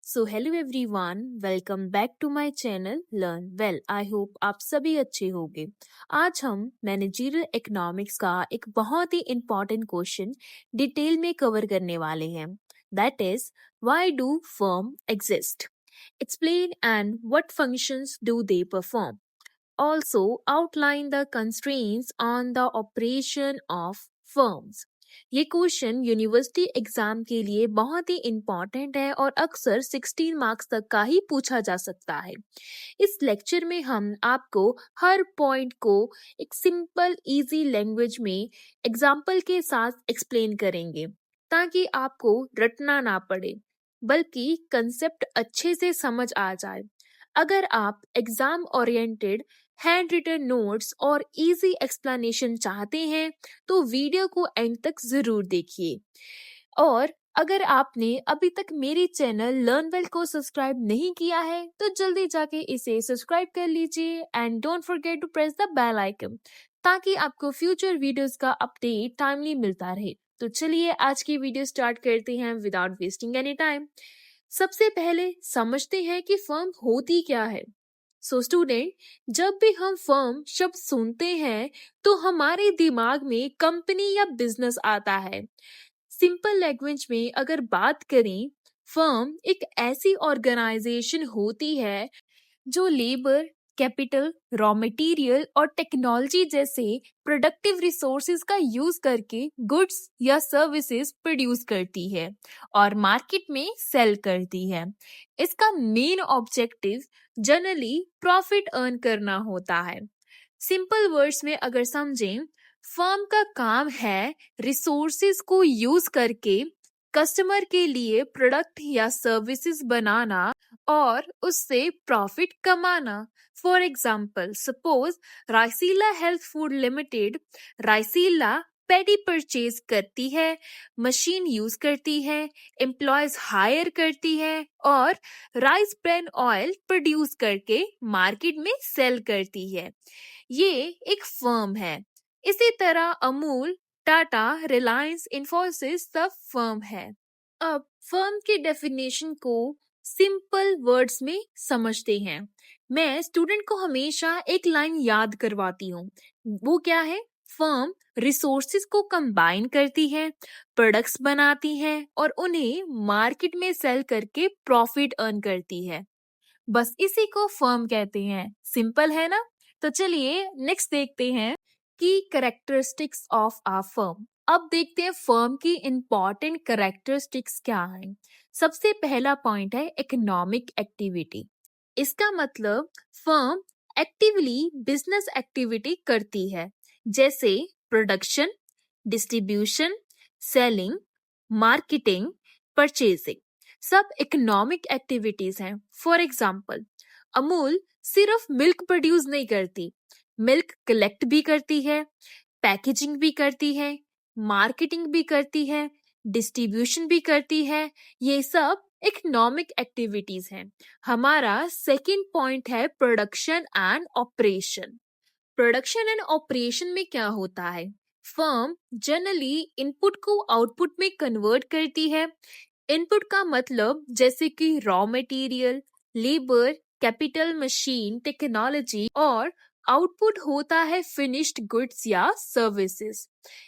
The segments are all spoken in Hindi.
So hello everyone, welcome back to my channel learn well. I hope आप सभी अच्छे होंगे। आज हम मैनेजरियल इकोनॉमिक्स का एक बहुत ही इम्पोर्टेंट क्वेश्चन डिटेल में कवर करने वाले हैं। That is, why do firm exist, explain and what functions do they perform, also outline the constraints on the operation of firms। ये क्वेश्चन यूनिवर्सिटी एग्जाम के लिए बहुत ही इम्पॉर्टेंट है और अक्सर 16 मार्क्स तक का ही पूछा जा सकता है। इस लेक्चर में हम आपको हर पॉइंट को एक सिंपल इजी लैंग्वेज में एग्जाम्पल के साथ एक्सप्लेन करेंगे, ताकि आपको रटना ना पड़े बल्कि कंसेप्ट अच्छे से समझ आ जाए। अगर आप exam oriented hand written notes और इजी एक्सप्लेनेशन चाहते हैं तो वीडियो को एंड तक जरूर देखिए। और अगर आपने अभी तक मेरे चैनल लर्न वेल को सब्सक्राइब नहीं किया है तो जल्दी जाके इसे सब्सक्राइब कर लीजिए and don't forget to press the bell icon, ताकि आपको फ्यूचर वीडियोस का अपडेट टाइमली मिलता रहे। तो चलिए आज की वीडियो स्टार्ट करते हैं विदाउट वेस्टिंग एनी टाइम। सबसे पहले समझते हैं कि फर्म होती क्या है। सो स्टूडेंट, जब भी हम फर्म शब्द सुनते हैं तो हमारे दिमाग में कंपनी या बिजनेस आता है। सिंपल लैंग्वेज में अगर बात करें, फर्म एक ऐसी ऑर्गेनाइजेशन होती है जो लेबर, कैपिटल, रॉ मटेरियल और टेक्नोलॉजी जैसे प्रोडक्टिव रिसोर्सेज का यूज करके गुड्स या सर्विसेज प्रोड्यूस करती है और मार्केट में सेल करती है। इसका main objective generally profit earn करना होता है। सिंपल वर्ड्स में अगर समझें, फर्म का काम है रिसोर्सेज को यूज करके कस्टमर के लिए प्रोडक्ट या सर्विसेज बनाना और उससे प्रॉफिट कमाना। For example, suppose Raisila health food limited Raisila paddy purchase करती है, मशीन यूज करती है, एम्प्लॉयज हायर करती है और राइस ब्रान ऑयल प्रोड्यूस करके मार्केट में सेल करती है। ये एक फर्म है। इसी तरह अमूल, टाटा, रिलायंस, इन्फोसिस सब फर्म है। अब फर्म की डेफिनेशन को सिंपल वर्ड्स में समझते हैं। मैं स्टूडेंट को हमेशा एक लाइन याद करवाती हूँ। वो क्या है? फर्म रिसोर्सेज को कंबाइन करती है, प्रोडक्ट्स बनाती है और उन्हें मार्केट में सेल करके प्रॉफिट अर्न करती है। बस इसी को फर्म कहते हैं। सिंपल है ना? तो चलिए नेक्स्ट देखते हैं की कैरेक्टरिस्टिक्स ऑफ आ फर्म। अब देखते हैं फर्म की इंपॉर्टेंट कैरेक्टरिस्टिक्स क्या है। सबसे पहला पॉइंट है इकोनॉमिक एक्टिविटी। इसका मतलब फर्म एक्टिवली बिजनेस एक्टिविटी करती है, जैसे production, distribution, selling, marketing, purchasing सब इकोनॉमिक एक्टिविटीज हैं। फॉर एग्जाम्पल, अमूल सिर्फ मिल्क प्रोड्यूस नहीं करती, मिल्क कलेक्ट भी करती है, पैकेजिंग भी करती है, मार्केटिंग भी करती है, डिस्ट्रीब्यूशन भी करती है। ये सब इकोनॉमिक एक्टिविटीज हैं। हमारा सेकंड पॉइंट है production and operation. Production and operation में क्या होता है? फर्म जनरली इनपुट को आउटपुट में कन्वर्ट करती है। इनपुट का मतलब जैसे कि raw material, labour, capital, machine, technology और आउटपुट होता है फिनिश्ड गुड्स या सर्विसेज।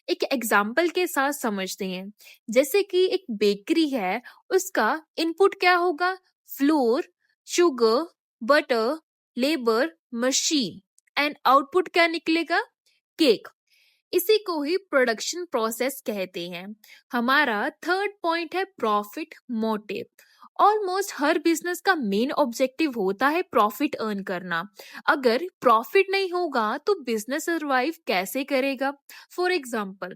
एक एग्जाम्पल के साथ समझते हैं। जैसे कि एक बेकरी है, उसका इनपुट क्या होगा? Floor, sugar, butter, labour, machine and output क्या निकलेगा? केक। इसी को ही प्रोडक्शन प्रोसेस कहते हैं। हमारा थर्ड पॉइंट है प्रॉफिट मोटिव। ऑलमोस्ट हर बिजनेस का मेन ऑब्जेक्टिव होता है प्रॉफिट अर्न करना। अगर प्रॉफिट नहीं होगा तो बिजनेस सरवाइव कैसे करेगा? फॉर एग्जाम्पल,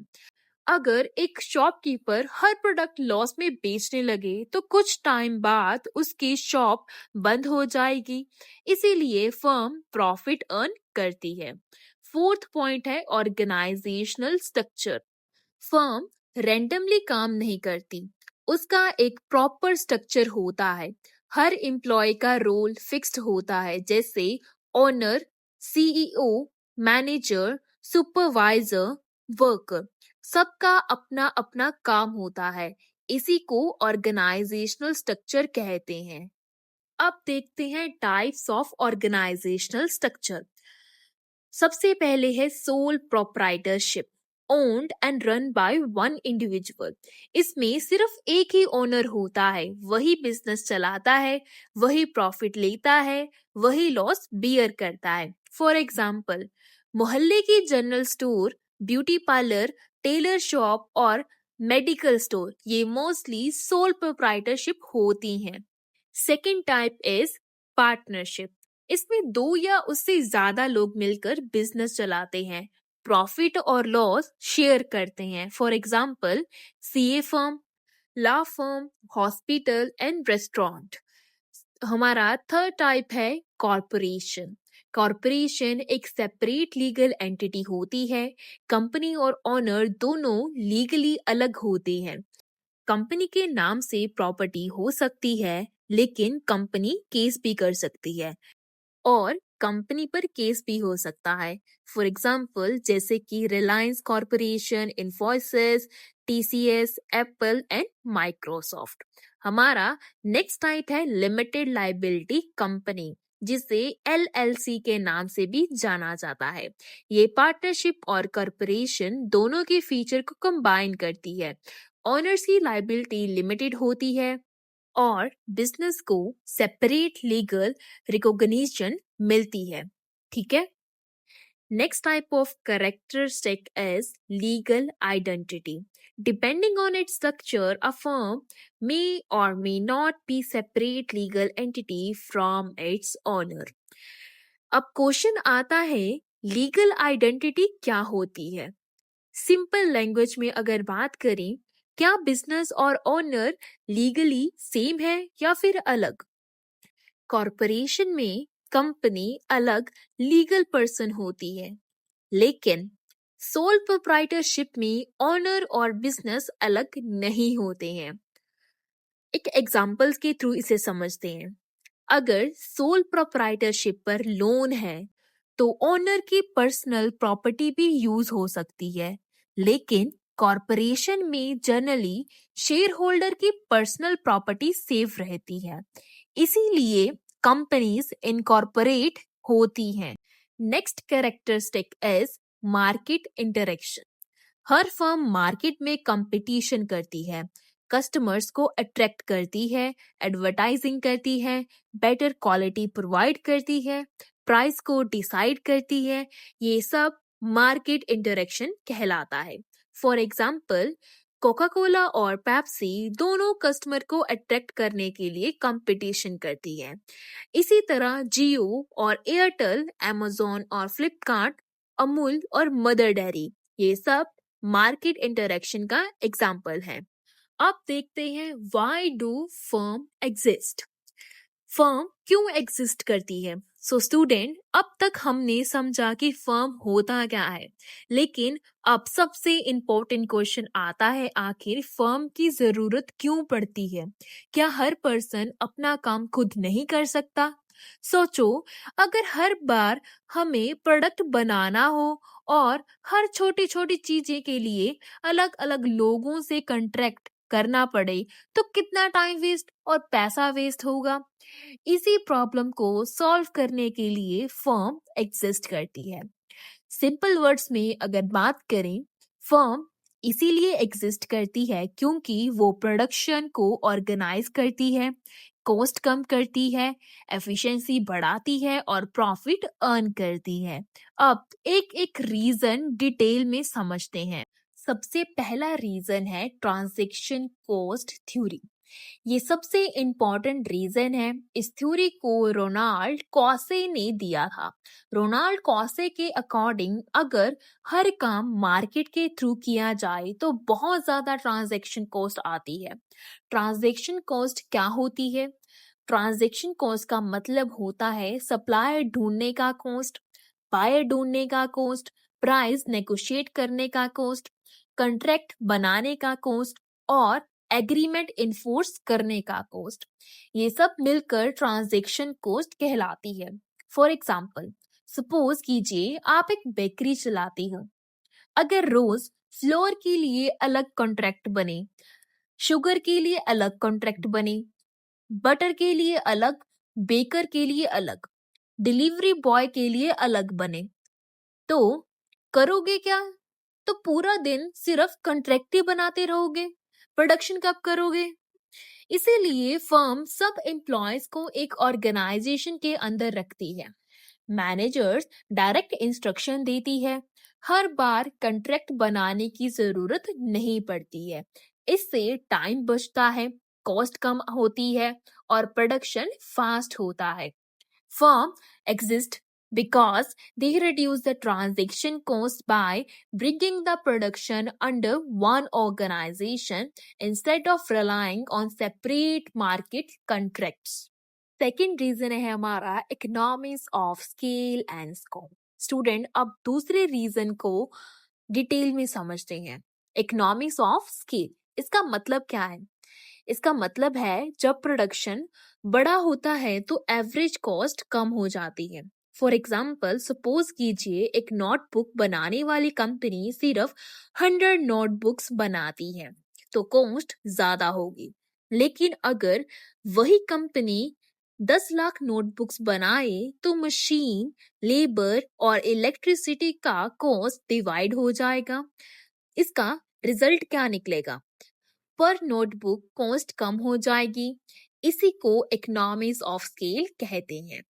अगर एक शॉपकीपर हर प्रोडक्ट लॉस में बेचने लगे तो कुछ टाइम बाद उसकी शॉप बंद हो जाएगी। इसीलिए फर्म प्रॉफिट अर्न करती है। फोर्थ पॉइंट है ऑर्गेनाइजेशनल स्ट्रक्चर। फर्म रैंडमली काम नहीं करती, उसका एक प्रॉपर स्ट्रक्चर होता है। हर एम्प्लॉय का रोल फिक्स्ड होता है, जैसे owner, CEO, manager, supervisor, worker. सबका अपना अपना काम होता है। इसी को ऑर्गेनाइजेशनल स्ट्रक्चर कहते हैं। अब देखते हैं टाइप्स ऑफ ऑर्गेनाइजेशनल स्ट्रक्चर। सबसे पहले है sole proprietorship, owned and run by one individual. इसमें सिर्फ एक ही ओनर होता है, वही बिजनेस चलाता है, वही प्रॉफिट लेता है, वही लॉस बियर करता है। फॉर एग्जाम्पल, मोहल्ले की general store, beauty parlour, Taylor shop और मेडिकल स्टोर, ये मोस्टली सोल प्रोप्राइटरशिप होती हैं। Second type is partnership. इसमें दो या उससे ज्यादा लोग मिलकर बिजनेस चलाते हैं, प्रॉफिट और लॉस शेयर करते हैं। For example, CA firm, law firm, hospital and restaurant. हमारा थर्ड टाइप है कॉरपोरेशन। कॉरपोरेशन एक सेपरेट लीगल एंटिटी होती है। कंपनी और ओनर दोनों लीगली अलग होते हैं। कंपनी के नाम से प्रॉपर्टी हो सकती है, लेकिन कंपनी केस भी कर सकती है और कंपनी पर केस भी हो सकता है। फॉर एग्जाम्पल, जैसे कि Reliance corporation, Infosys, TCS, Apple and Microsoft. हमारा नेक्स्ट टाइप है लिमिटेड लाइबिलिटी कंपनी, जिसे एलएलसी के नाम से भी जाना जाता है। ये पार्टनरशिप और कॉरपोरेशन दोनों के फीचर को कंबाइन करती है। ओनर्स की लाइबिलिटी लिमिटेड होती है और बिजनेस को सेपरेट लीगल रिकॉग्निशन मिलती है। ठीक है। Next type of characteristic is legal identity. Depending on its structure, a firm may or may not be separate legal entity from its owner. अब क्वेश्चन आता है, लीगल आइडेंटिटी क्या होती है? सिंपल लैंग्वेज में अगर बात करें, क्या बिजनेस और ओनर लीगली सेम है या फिर अलग? कॉरपोरेशन में कंपनी अलग लीगल पर्सन होती है, लेकिन सोल प्रोप्राइटरशिप में ओनर और बिजनेस अलग नहीं होते हैं। एक एग्जांपल्स के थ्रू इसे समझते हैं। अगर सोल प्रोप्राइटरशिप पर लोन है, तो ओनर की पर्सनल प्रॉपर्टी भी यूज हो सकती है, लेकिन कॉरपोरेशन में जनरली शेयर होल्डर की पर्सनल प्रॉपर्टी सेफ रहती है, इसीलिए कंपनीज इनकॉर्पोरेट होती हैं। Next characteristic is market interaction. Her firm market में कंपटीशन करती है, कस्टमर्स को अट्रैक्ट करती है, एडवर्टाइजिंग करती है, बेटर क्वालिटी प्रोवाइड करती है, प्राइस को डिसाइड करती है। ये सब मार्केट इंटरेक्शन कहलाता है। फॉर एग्जाम्पल, कोका कोला और पेप्सी दोनों कस्टमर को अट्रैक्ट करने के लिए कंपटीशन करती है। इसी तरह जियो और एयरटेल, अमेजोन और फ्लिपकार्ट, अमूल और मदर डेयरी, ये सब मार्केट इंटरेक्शन का एग्जाम्पल है। अब देखते हैं, why do firm exist? Firm क्यों एग्जिस्ट करती है? सो स्टूडेंट, अब तक हमने समझा कि फर्म होता क्या है, लेकिन अब सबसे इम्पोर्टेंट क्वेश्चन आता है, आखिर फर्म की जरूरत क्यों पड़ती है? क्या हर पर्सन अपना काम खुद नहीं कर सकता? सोचो, अगर हर बार हमें प्रोडक्ट बनाना हो और हर छोटी छोटी चीजें के लिए अलग अलग लोगों से कॉन्ट्रैक्ट करना पड़े, तो कितना टाइम वेस्ट और पैसा वेस्ट होगा। इसी प्रॉब्लम को सॉल्व करने के लिए फर्म एग्जिस्ट करती है। सिंपल वर्ड्स में अगर बात करें, फर्म इसीलिए एग्जिस्ट करती है क्योंकि वो प्रोडक्शन को ऑर्गेनाइज करती है, कॉस्ट कम करती है, एफिशिएंसी बढ़ाती है और प्रॉफिट अर्न करती है। अब एक एक रीजन डिटेल में समझते हैं। सबसे पहला रीजन है ट्रांजैक्शन कॉस्ट थ्योरी। ये सबसे इम्पोर्टेंट रीजन है। इस थ्योरी को रोनाल्ड कॉसे ने दिया था। रोनाल्ड कॉसे के अकॉर्डिंग, अगर हर काम मार्केट के थ्रू किया जाए तो बहुत ज्यादा ट्रांजैक्शन कॉस्ट आती है। ट्रांजैक्शन कॉस्ट क्या होती है? ट्रांजैक्शन कॉस्ट का मतलब होता है सप्लायर ढूंढने का कॉस्ट, बायर ढूंढने का कॉस्ट, प्राइस नेगोशिएट करने का कॉस्ट, कॉन्ट्रैक्ट बनाने का कॉस्ट और एग्रीमेंट इन्फोर्स करने का कॉस्ट। ये सब मिलकर ट्रांजैक्शन कॉस्ट कहलाती है। फॉर एग्जाम्पल, सपोज कीजिए आप एक बेकरी चलाती हो। अगर रोज फ्लोर के लिए अलग कॉन्ट्रैक्ट बने, शुगर के लिए अलग कॉन्ट्रैक्ट बने, बटर के लिए अलग, बेकर के लिए अलग, डिलीवरी बॉय के लिए अलग बने। तो करोगे क्या? तो पूरा दिन सिर्फ कॉन्ट्रैक्ट ही बनाते रहोगे, प्रोडक्शन कब करोगे? इसीलिए फर्म सब एम्प्लॉयज को एक ऑर्गेनाइजेशन के अंदर रखती है। मैनेजर्स डायरेक्ट इंस्ट्रक्शन देती है। हर बार कॉन्ट्रैक्ट बनाने की जरूरत नहीं पड़ती है। इससे टाइम बचता है, कॉस्ट कम होती है और प्रोडक्शन फास्ट होता है। Firm exist because they reduce the transaction cost by bringing the production under one organization instead of relying on separate market contracts. Second reason है हमारा economics of scale and scope. Student अब दूसरे रीजन को डिटेल में समझते हैं। इकोनॉमिक्स ऑफ स्केल, इसका मतलब क्या है? इसका मतलब है जब प्रोडक्शन बड़ा होता है तो एवरेज कॉस्ट कम हो जाती है। फॉर एग्जाम्पल सपोज कीजिए एक नोटबुक बनाने वाली कंपनी सिर्फ 100 नोटबुक्स बनाती है तो कॉस्ट ज्यादा होगी। लेकिन अगर वही कंपनी 10 लाख नोटबुक्स बनाए तो मशीन, लेबर और इलेक्ट्रिसिटी का कॉस्ट डिवाइड हो जाएगा। इसका रिजल्ट क्या निकलेगा? पर नोटबुक कॉस्ट कम हो जाएगी। इसी को इकोनॉमिक्स ऑफ स्केल कहते हैं।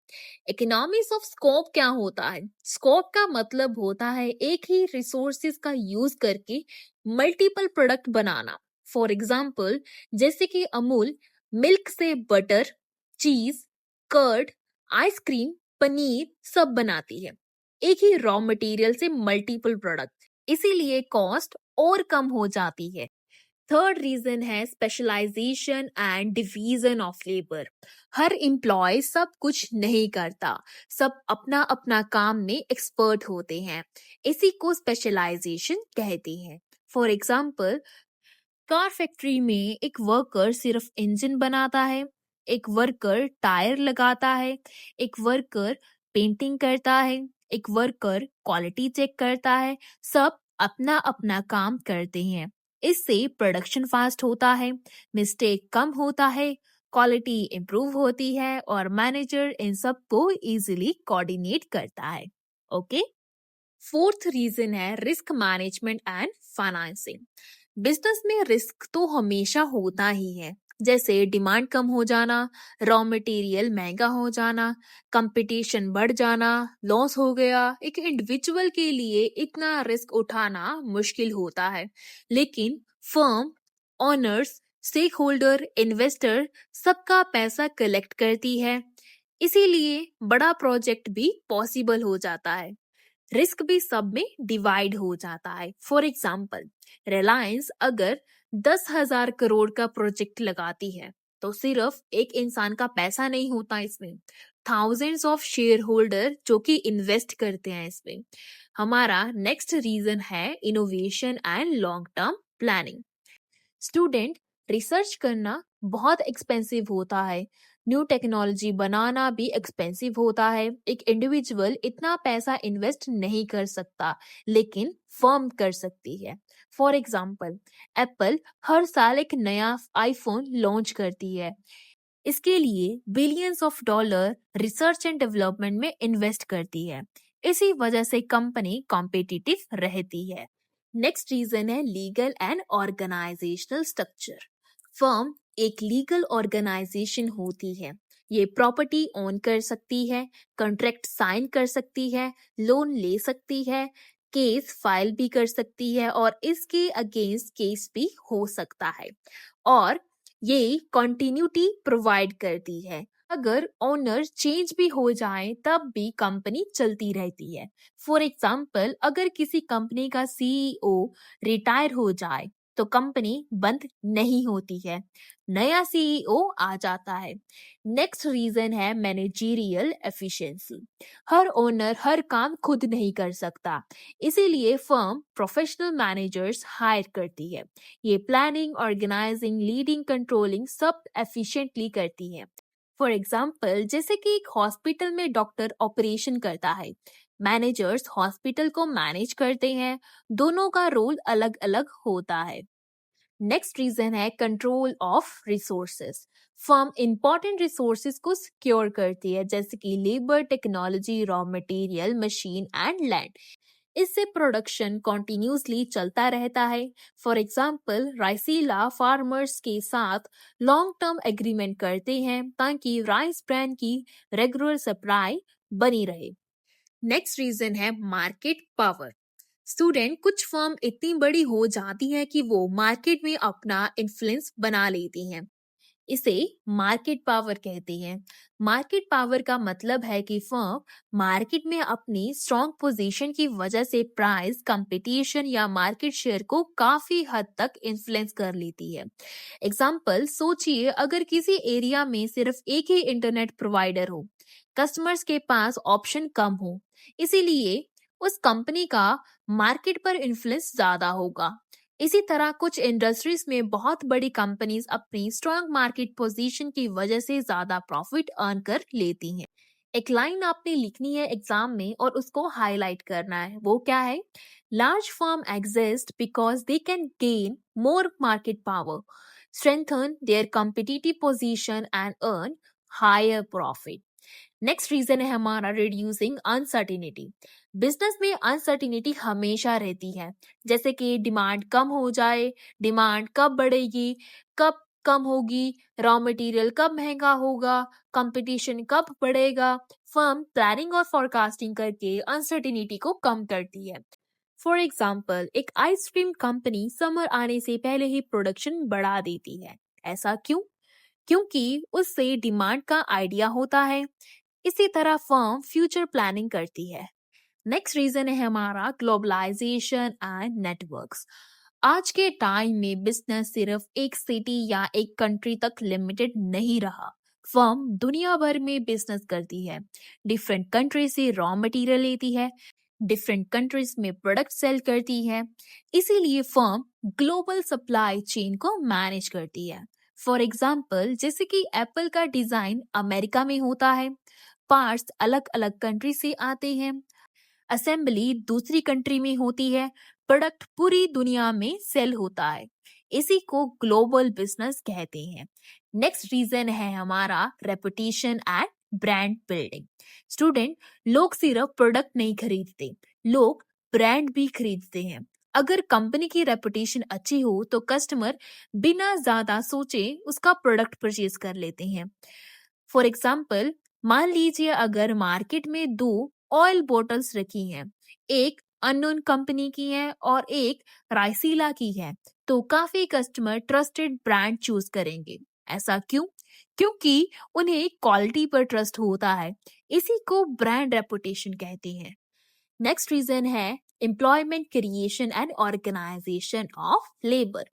इकोनॉमिक्स ऑफ स्कोप क्या होता है? स्कोप का मतलब होता है एक ही रिसोर्सेज का यूज करके मल्टीपल प्रोडक्ट बनाना। फॉर एग्जाम्पल जैसे कि अमूल मिल्क से butter, cheese, curd, ice cream, paneer सब बनाती है एक ही रॉ मटेरियल से मल्टीपल प्रोडक्ट, इसीलिए कॉस्ट और कम हो जाती है। थर्ड रीजन है specialisation and division of labour. हर एम्प्लॉय सब कुछ नहीं करता, सब अपना अपना काम में एक्सपर्ट होते हैं, इसी को स्पेशलाइजेशन कहते हैं। फॉर एग्जाम्पल कार फैक्ट्री में एक वर्कर सिर्फ इंजन बनाता है, एक वर्कर टायर लगाता है, एक वर्कर पेंटिंग करता है, एक वर्कर क्वालिटी चेक करता है। सब अपना अपना काम करते हैं। इससे प्रोडक्शन फास्ट होता है, मिस्टेक कम होता है, क्वालिटी इंप्रूव होती है और मैनेजर इन सब को इजीली कोऑर्डिनेट करता है। ओके। फोर्थ रीजन है risk management and financing. Business में रिस्क तो हमेशा होता ही है, जैसे डिमांड कम हो जाना, रॉ मटेरियल महंगा हो जाना, कंपटीशन बढ़ जाना, लॉस हो गया। एक इंडिविजुअल के लिए इतना रिस्क उठाना मुश्किल होता है, लेकिन firm, owners, stake holder, investor सबका पैसा कलेक्ट करती है, इसीलिए बड़ा प्रोजेक्ट भी पॉसिबल हो जाता है। रिस्क भी सब में डिवाइड हो जाता है। फॉर एग्जाम्पल रिलायंस अगर 10,000 करोड़ का प्रोजेक्ट लगाती है तो सिर्फ एक इंसान का पैसा नहीं होता इसमें, थाउजेंड्स ऑफ शेयर होल्डर जो कि इन्वेस्ट करते हैं इसमें। हमारा नेक्स्ट रीजन है innovation and long term planning. Student research करना बहुत एक्सपेंसिव होता है, न्यू टेक्नोलॉजी बनाना भी एक्सपेंसिव होता है। एक इंडिविजुअल इतना पैसा इन्वेस्ट नहीं कर सकता, लेकिन फर्म कर सकती है। फॉर एग्जाम्पल एप्पल हर साल एक नया आईफोन लॉन्च करती है, इसके लिए billions of dollar research and development में इन्वेस्ट करती है। इसी वजह से कंपनी कॉम्पिटिटिव रहती है। नेक्स्ट रीजन है legal and organisational structure. Firm एक लीगल ऑर्गेनाइजेशन होती है। ये प्रॉपर्टी ओन कर सकती है, कॉन्ट्रैक्ट साइन कर सकती है, लोन ले सकती है, केस फाइल भी कर सकती है और इसके अगेंस्ट केस भी हो सकता है। और ये कॉन्टिन्यूटी प्रोवाइड करती है। अगर ओनर चेंज भी हो जाए तब भी कंपनी चलती रहती है। फॉर एग्जाम्पल अगर किसी कंपनी का सीईओ रिटायर हो जाए तो कंपनी बंद नहीं होती है, नया सीईओ आ जाता है। नेक्स्ट रीजन है मैनेजरियल एफिशिएंसी। हर ओनर हर काम खुद नहीं कर सकता, इसीलिए फर्म प्रोफेशनल मैनेजर्स हायर करती है। ये प्लानिंग, ऑर्गेनाइजिंग, लीडिंग, कंट्रोलिंग सब एफिशिएंटली करती है। फॉर एग्जाम्पल जैसे कि एक हॉस्पिटल में डॉक्टर ऑपरेशन करता है, मैनेजर्स हॉस्पिटल को मैनेज करते हैं। दोनों का रोल अलग अलग होता है। नेक्स्ट रीजन है control of resources. Firm important resources को सिक्योर करती है, जैसे कि labour, technology, raw material, machine and land. इससे प्रोडक्शन कॉन्टिन्यूसली चलता रहता है। फॉर एग्जाम्पल, राइसीला फार्मर्स के साथ लॉन्ग टर्म एग्रीमेंट करते हैं ताकि राइस ब्रांड की रेगुलर सप्लाई बनी रहे। नेक्स्ट रीजन है मार्केट पावर। स्टूडेंट, कुछ फर्म इतनी बड़ी हो जाती है कि वो मार्केट में अपना इन्फ्लुएंस बना लेती हैं। इसे मार्केट पावर कहते हैं। मार्केट पावर का मतलब है कि फर्म मार्केट में अपनी स्ट्रॉन्ग पोजीशन की वजह से प्राइस, कंपटीशन या मार्केट शेयर को काफी हद तक इन्फ्लुएंस कर लेती है। एग्जाम्पल सोचिए, अगर किसी एरिया में सिर्फ एक ही इंटरनेट प्रोवाइडर हो, कस्टमर्स के पास ऑप्शन कम हो, इसीलिए उस कंपनी का मार्केट पर इन्फ्लुएंस ज्यादा होगा। इसी तरह कुछ इंडस्ट्रीज में बहुत बड़ी कंपनीज अपनी स्ट्रॉन्ग मार्केट पोजीशन की वजह से ज्यादा प्रॉफिट अर्न कर लेती हैं। एक लाइन आपने लिखनी है एग्जाम में और उसको हाईलाइट करना है। वो क्या है? Large firm exist because they can gain more market power, strengthen their competitive position and earn higher profit. Next reason है हमारा रिड्यूसिंग अनसर्टिनिटी। बिजनेस में अनसर्टिनिटी हमेशा रहती है, जैसे कि डिमांड कम हो जाए, डिमांड कब बढ़ेगी, कब कम होगी, रॉ मटेरियल कब महंगा होगा, कंपटीशन कब बढ़ेगा। फर्म प्लानिंग और फोरकास्टिंग करके अनसर्टिनिटी को कम करती है। फॉर एग्जाम्पल, एक आइसक्रीम कंपनी समर आने से पहले ही प्रोडक्शन बढ़ा देती है। ऐसा क्यों? क्योंकि उससे डिमांड का आइडिया होता है। इसी तरह फर्म फ्यूचर प्लानिंग करती है। नेक्स्ट रीजन है हमारा ग्लोबलाइजेशन एंड नेटवर्क्स। आज के टाइम में बिजनेस सिर्फ एक सिटी या एक कंट्री तक लिमिटेड नहीं रहा। फर्म दुनिया भर में बिजनेस करती है, डिफरेंट कंट्री से रॉ मटेरियल लेती है, डिफरेंट कंट्रीज में प्रोडक्ट सेल करती है। इसीलिए फर्म ग्लोबल सप्लाई चेन को मैनेज करती है। फॉर एग्जाम्पल, जैसे कि एप्पल का डिजाइन अमेरिका में होता है, पार्ट्स अलग अलग कंट्री से आते हैं, असेंबली दूसरी कंट्री में होती है, प्रोडक्ट पूरी दुनिया में सेल होता है। इसी को ग्लोबल बिजनेस कहते हैं। नेक्स्ट रीजन है हमारा reputation and brand building. Student, लोग सिर्फ प्रोडक्ट नहीं खरीदते, लोग ब्रांड भी खरीदते हैं। अगर कंपनी की रेपुटेशन अच्छी हो तो कस्टमर बिना ज्यादा सोचे उसका प्रोडक्ट परचेज कर लेते हैं। फॉर एग्जाम्पल, मान लीजिए अगर मार्केट में दो ऑयल बोटल्स रखी हैं, एक अननोन कंपनी की है और एक राइसीला की है, तो काफी कस्टमर ट्रस्टेड ब्रांड चूज करेंगे। ऐसा क्यों? क्योंकि उन्हें क्वालिटी पर ट्रस्ट होता है। इसी को ब्रांड रेपुटेशन कहते हैं। नेक्स्ट रीजन है employment creation and organisation of labour.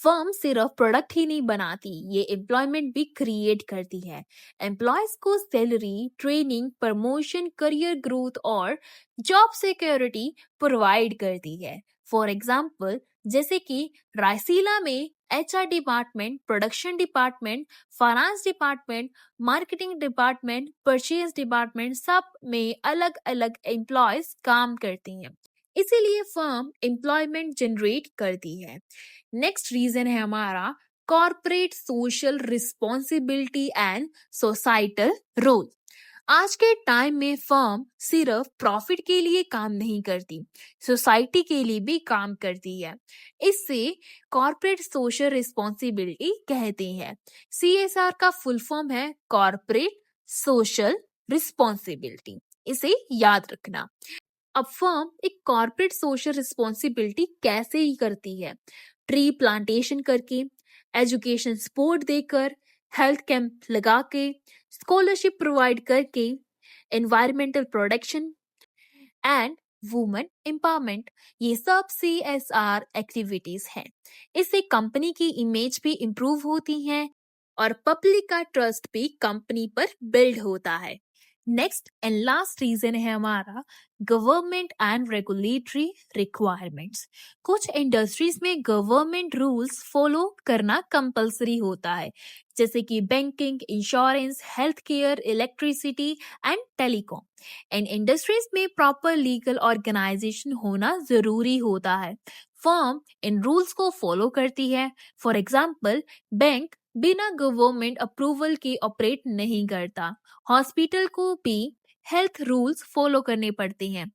Firm सिर्फ प्रोडक्ट ही नहीं बनाती, ये एम्प्लॉयमेंट भी क्रिएट करती है। एम्प्लॉयज को salary, training, promotion, career growth और जॉब सिक्योरिटी प्रोवाइड करती है। फॉर एग्जाम्पल, जैसे कि राइसीला में HR department, production department, finance department, marketing department, purchase department, सब में अलग अलग एम्प्लॉयज काम करते हैं। इसीलिए फर्म एम्प्लॉयमेंट जनरेट करती है। नेक्स्ट रीजन है हमारा corporate social responsibility and societal role. आज के टाइम में फर्म सिर्फ प्रॉफिट के लिए काम नहीं करती, सोसाइटी के लिए भी काम करती है। इससे कॉर्पोरेट सोशल रिस्पॉन्सिबिलिटी कहते हैं। सीएसआर का फुल फॉर्म है कॉर्पोरेट सोशल रिस्पॉन्सिबिलिटी। इसे याद रखना। अब फर्म एक कॉर्पोरेट सोशल रिस्पॉन्सिबिलिटी कैसे ही करती है? ट्री प्लांटेशन करके, एजुकेशन सपोर्ट देकर, हेल्थ कैंप लगा के, स्कॉलरशिप प्रोवाइड करके, environmental protection and women empowerment, ये सब CSR एक्टिविटीज हैं। इससे कंपनी की इमेज भी इम्प्रूव होती है और पब्लिक का ट्रस्ट भी कंपनी पर बिल्ड होता है। नेक्स्ट एंड लास्ट रीजन है हमारा गवर्नमेंट एंड रेगुलेटरी रिक्वायरमेंट्स। कुछ इंडस्ट्रीज में गवर्नमेंट रूल्स फॉलो करना कंपलसरी होता है, जैसे कि banking, insurance, health care, electricity and telecom. And industries में प्रॉपर लीगल ऑर्गेनाइजेशन होना जरूरी होता है। फर्म इन रूल्स को फॉलो करती है। फॉर एग्जाम्पल, बैंक बिना गवर्नमेंट अप्रूवल के ऑपरेट नहीं करता। हॉस्पिटल को भी हेल्थ रूल्स फॉलो करने पड़ते हैं,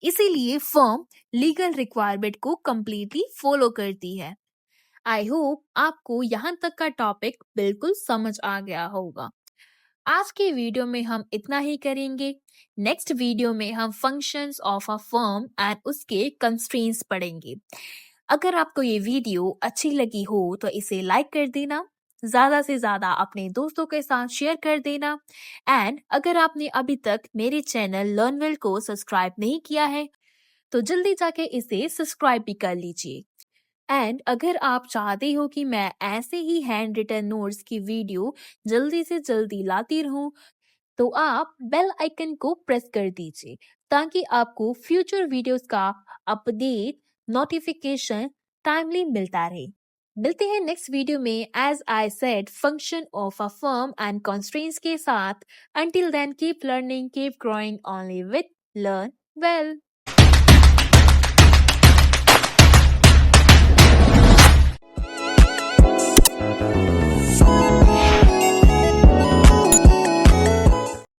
इसीलिए फर्म लीगल रिक्वायरमेंट को कंप्लीटली फॉलो करती है। आई होप आपको यहाँ तक का टॉपिक बिल्कुल समझ आ गया होगा। आज के वीडियो में हम इतना ही करेंगे। नेक्स्ट वीडियो में हम functions of a firm and उसके कंस्ट्रेंट्स पढ़ेंगे। अगर आपको ये वीडियो अच्छी लगी हो तो इसे लाइक कर देना, ज्यादा से ज्यादा अपने दोस्तों के साथ शेयर कर देना। एंड अगर आपने अभी तक मेरे चैनल लर्न वेल को सब्सक्राइब नहीं किया है तो जल्दी जाके इसे सब्सक्राइब भी कर लीजिए। एंड अगर आप चाहते हो कि मैं ऐसे ही हैंड रिटन नोट्स की वीडियो जल्दी से जल्दी लाती रहूं तो आप बेल आइकन को प्रेस कर दीजिए, ताकि आपको फ्यूचर वीडियोस का अपडेट नोटिफिकेशन टाइमली मिलता रहे। मिलते हैं नेक्स्ट वीडियो में as I said function of a firm and constraints के साथ। Until then keep learning, keep growing only with learn well.